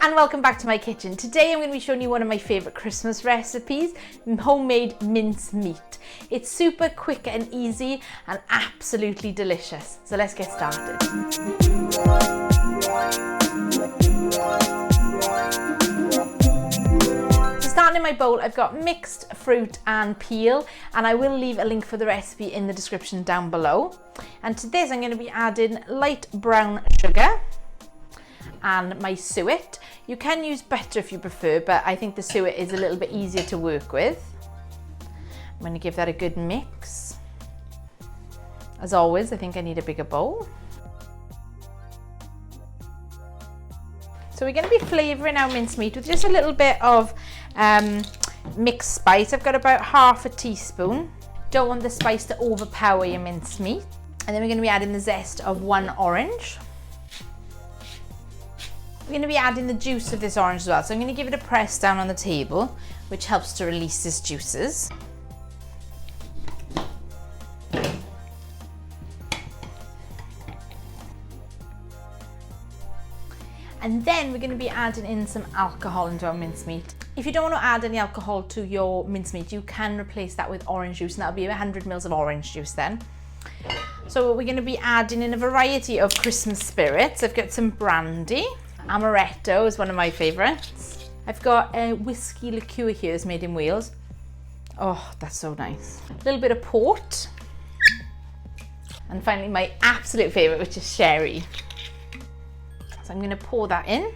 and welcome back to my kitchen. Today I'm going to be showing you one of my favourite Christmas recipes, homemade mince meat. It's super quick and easy and absolutely delicious. So let's get started. So starting in my bowl, I've got mixed fruit and peel, and I will leave a link for the recipe in the description down below. And to this I'm going to be adding light brown sugar and my suet. You can use butter if you prefer, but I think the suet is a little bit easier to work with. I'm going to give that a good mix. As always, I think I need a bigger bowl. So we're going to be flavouring our mincemeat with just a little bit of mixed spice. I've got about half a teaspoon. Don't want the spice to overpower your mincemeat. And then we're going to be adding the zest of 1 orange. We're going to be adding the juice of this orange as well, so I'm going to give it a press down on the table, which helps to release its juices. And then we're going to be adding in some alcohol into our mincemeat. If you don't want to add any alcohol to your mincemeat, you can replace that with orange juice, and that'll be 100 mils of orange juice then. So we're going to be adding in a variety of Christmas spirits. I've got some brandy. Amaretto is one of my favourites. I've got a whiskey liqueur here that's made in Wales. Oh, that's so nice. A little bit of port. And finally my absolute favourite, which is sherry. So I'm going to pour that in.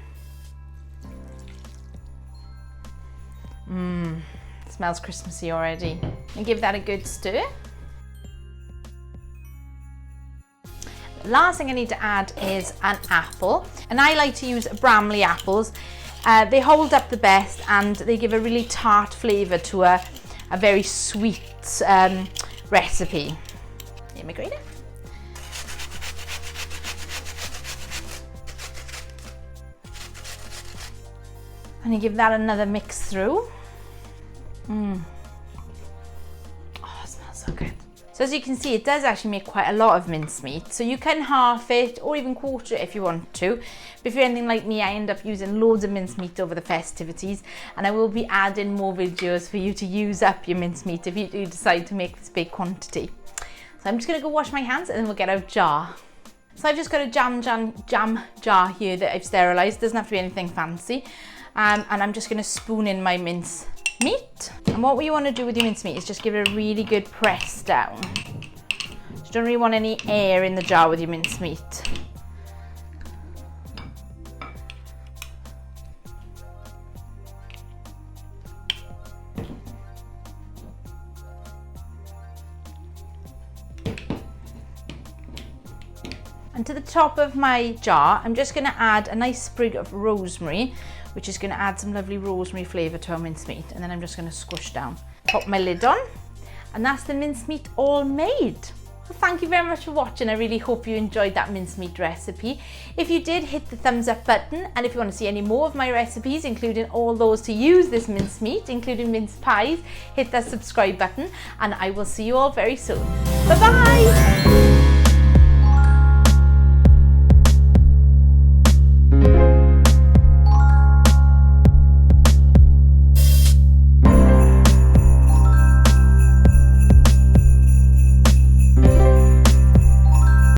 It smells Christmassy already. And give that a good stir. Last thing I need to add is an apple, and I like to use Bramley apples. They hold up the best and they give a really tart flavour to a very sweet recipe. Here, my grater. And you give that another mix through. Oh, it smells so good. So as you can see, it does actually make quite a lot of mincemeat. So you can half it or even quarter it if you want to. But if you're anything like me, I end up using loads of mincemeat over the festivities. And I will be adding more videos for you to use up your mincemeat if you do decide to make this big quantity. So I'm just going to go wash my hands and then we'll get out a jar. So I've just got a jam jar here that I've sterilised. Doesn't have to be anything fancy. And I'm just going to spoon in my mincemeat. And what you want to do with your mincemeat is just give it a really good press down. So you don't really want any air in the jar with your mincemeat. And to the top of my jar, I'm just going to add a nice sprig of rosemary, which is going to add some lovely rosemary flavour to our mincemeat. And then I'm just going to squish down. Pop my lid on, and that's the mincemeat all made. So thank you very much for watching. I really hope you enjoyed that mincemeat recipe. If you did, hit the thumbs up button. And if you want to see any more of my recipes, including all those to use this mincemeat, including mince pies, hit that subscribe button. And I will see you all very soon. Bye-bye.